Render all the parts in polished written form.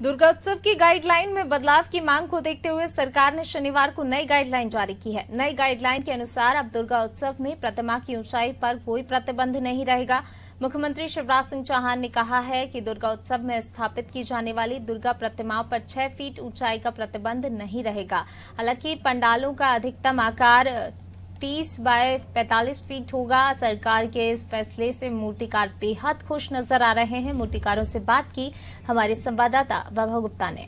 दुर्गोत्सव की गाइडलाइन में बदलाव की मांग को देखते हुए सरकार ने शनिवार को नई गाइडलाइन जारी की है। नई गाइडलाइन के अनुसार अब दुर्गा उत्सव में प्रतिमा की ऊंचाई पर कोई प्रतिबंध नहीं रहेगा। मुख्यमंत्री शिवराज सिंह चौहान ने कहा है कि दुर्गा उत्सव में स्थापित की जाने वाली दुर्गा प्रतिमाओं पर 6 फीट ऊंचाई का प्रतिबंध नहीं रहेगा। हालांकि पंडालों का अधिकतम आकार 30 बाय 45 फीट होगा। सरकार के इस फैसले से मूर्तिकार बेहद खुश नजर आ रहे हैं। मूर्तिकारों से बात की हमारे संवाददाता वैभव गुप्ता ने।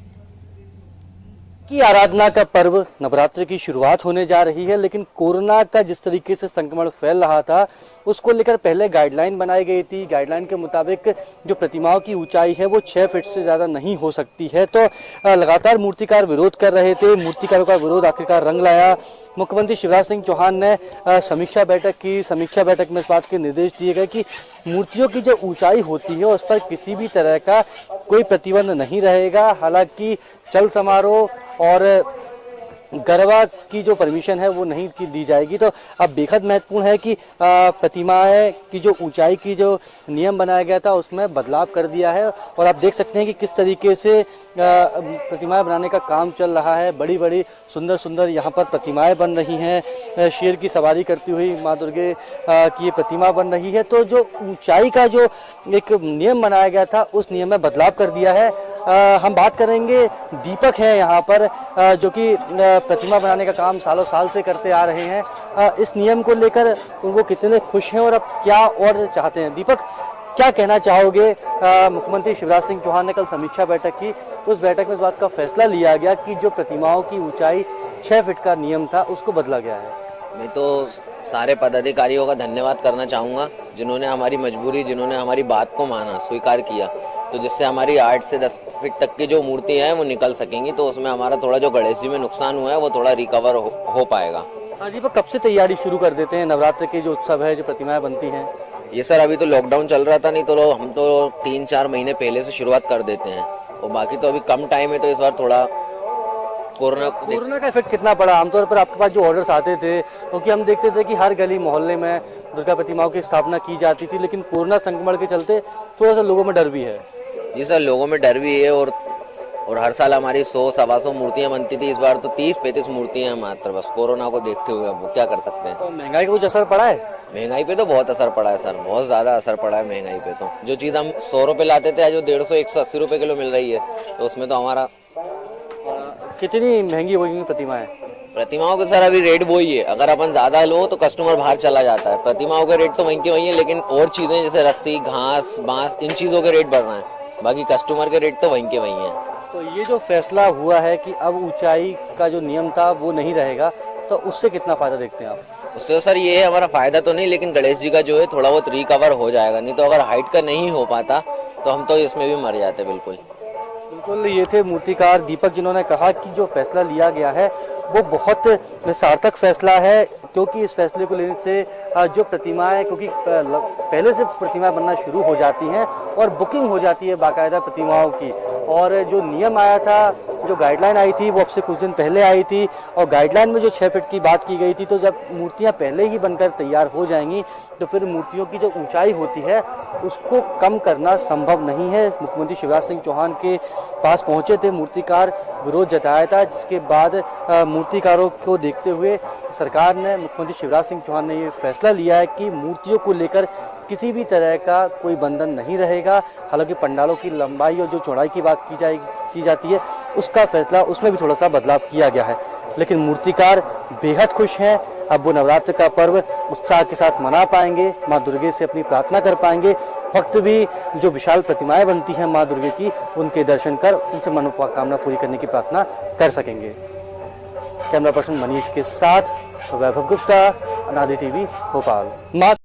की आराधना का पर्व नवरात्र की शुरुआत होने जा रही है, लेकिन कोरोना का जिस तरीके से संक्रमण फैल रहा था उसको लेकर पहले गाइडलाइन बनाई गई थी। गाइडलाइन के मुताबिक जो प्रतिमाओं की ऊंचाई है वो 6 फीट से ज़्यादा नहीं हो सकती है। तो लगातार मूर्तिकार विरोध कर रहे थे। मूर्तिकारों का विरोध आखिरकार रंग लाया। मुख्यमंत्री शिवराज सिंह चौहान ने समीक्षा बैठक की। समीक्षा बैठक में इस बात के निर्देश दिए गए कि मूर्तियों की जो ऊंचाई होती है उस पर किसी भी तरह का कोई प्रतिबंध नहीं रहेगा। हालांकि चल समारोह और गरबा की जो परमिशन है वो नहीं दी जाएगी। तो अब बेहद महत्वपूर्ण है कि प्रतिमाएं की जो ऊंचाई की जो नियम बनाया गया था उसमें बदलाव कर दिया है। और आप देख सकते हैं कि किस तरीके से प्रतिमाएं बनाने का काम चल रहा है। बड़ी बड़ी सुंदर सुंदर यहाँ पर प्रतिमाएं बन रही हैं। शेर की सवारी करती हुई माँ दुर्गे की ये प्रतिमा बन रही है। तो जो ऊंचाई का जो एक नियम बनाया गया था उस नियम में बदलाव कर दिया है। हम बात करेंगे, दीपक है यहाँ पर जो कि प्रतिमा बनाने का काम सालों साल से करते आ रहे हैं। इस नियम को लेकर वो कितने खुश हैं और अब क्या और चाहते हैं। दीपक, क्या कहना चाहोगे? मुख्यमंत्री शिवराज सिंह चौहान ने कल समीक्षा बैठक की, तो उस बैठक में इस बात का फैसला लिया गया कि जो प्रतिमाओं की ऊंचाई 6 फीट का नियम था उसको बदला गया है। मैं तो सारे पदाधिकारियों का धन्यवाद करना चाहूँगा जिन्होंने हमारी मजबूरी, जिन्होंने हमारी बात को माना, स्वीकार किया, तो जिससे हमारी 8 से 10 फीट तक की जो मूर्तियाँ हैं वो निकल सकेंगी। तो उसमें हमारा थोड़ा जो गणेश जी में नुकसान हुआ है वो थोड़ा रिकवर हो पाएगा। हाँ दीपक, कब से तैयारी शुरू कर देते हैं नवरात्र के जो उत्सव है, जो प्रतिमाएं बनती हैं? ये सर अभी तो लॉकडाउन चल रहा था, नहीं तो हम तो 3-4 महीने पहले से शुरुआत कर देते हैं। और बाकी तो अभी कम टाइम है, तो इस बार थोड़ा कोरोना का इफेक्ट कितना पड़ा? आमतौर पर आपके पास जो ऑर्डर्स आते थे, क्योंकि हम देखते थे कि हर गली मोहल्ले में दुर्गा प्रतिमाओं की स्थापना की जाती थी, लेकिन कोरोना संक्रमण के चलते थोड़ा सा लोगों में डर भी है। जी सर, लोगों में डर भी है। और हर साल हमारी 100-125 मूर्तियां बनती थी। इस बार तो 30-35 मूर्तियां हैं मात्र, बस कोरोना को देखते हुए। अब वो क्या कर सकते हैं। तो महंगाई का कुछ असर पड़ा है? महंगाई पे तो बहुत असर पड़ा है सर, बहुत ज़्यादा असर पड़ा है महंगाई पे। तो जो चीज़ हम 100 रुपये लाते थे, जो 150-180 रुपये किलो मिल रही है, तो उसमें तो हमारा कितनी महंगी होगी प्रतिमाएं? प्रतिमाओं के सर अभी रेट वही है। अगर अपन ज़्यादा लो तो कस्टमर बाहर चला जाता है। प्रतिमाओं के रेट तो वहीं के वहीं है, लेकिन और चीज़ें जैसे रस्सी, घास, बांस, इन चीज़ों के रेट बढ़ रहे हैं। बाकी कस्टमर के रेट तो वहीं के वहीं है। तो ये जो फैसला हुआ है कि अब ऊंचाई का जो नियम था वो नहीं रहेगा, तो उससे कितना फायदा देखते हैं आप? उससे सर ये है, हमारा फायदा तो नहीं, लेकिन गणेश जी का जो है थोड़ा बहुत रिकवर हो जाएगा। नहीं तो अगर हाइट का नहीं हो पाता तो हम तो इसमें भी मर जाते। बिल्कुल। ये थे मूर्तिकार दीपक, जिन्होंने कहा कि जो फैसला लिया गया है वो बहुत सार्थक फैसला है, क्योंकि इस फैसले को लेने से जो प्रतिमाएं, क्योंकि पहले से प्रतिमाएं बनना शुरू हो जाती हैं और बुकिंग हो जाती है बाकायदा प्रतिमाओं की। और जो नियम आया था, जो गाइडलाइन आई थी वो अब से कुछ दिन पहले आई थी, और गाइडलाइन में जो 6 फीट की बात की गई थी, तो जब मूर्तियां पहले ही बनकर तैयार हो जाएंगी तो फिर मूर्तियों की जो ऊंचाई होती है उसको कम करना संभव नहीं है। मुख्यमंत्री शिवराज सिंह चौहान के पास पहुंचे थे मूर्तिकार, विरोध जताया था, जिसके बाद मूर्तिकारों को देखते हुए सरकार ने, मुख्यमंत्री शिवराज सिंह चौहान ने ये फैसला लिया है कि मूर्तियों को लेकर किसी भी तरह का कोई बंधन नहीं रहेगा। हालांकि पंडालों की लंबाई और जो चौड़ाई की बात की जाती है उसका फैसला, उसमें भी थोड़ा सा बदलाव किया गया है। लेकिन मूर्तिकार बेहद खुश हैं। अब वो नवरात्र का पर्व उत्साह के साथ मना पाएंगे, माँ दुर्गे से अपनी प्रार्थना कर पाएंगे। भक्त भी जो विशाल प्रतिमाएं बनती हैं माँ दुर्गे की, उनके दर्शन कर उनसे मनोकामना पूरी करने की प्रार्थना कर सकेंगे। कैमरा पर्सन मनीष के साथ वैभव गुप्ता, अनादि टीवी, भोपाल।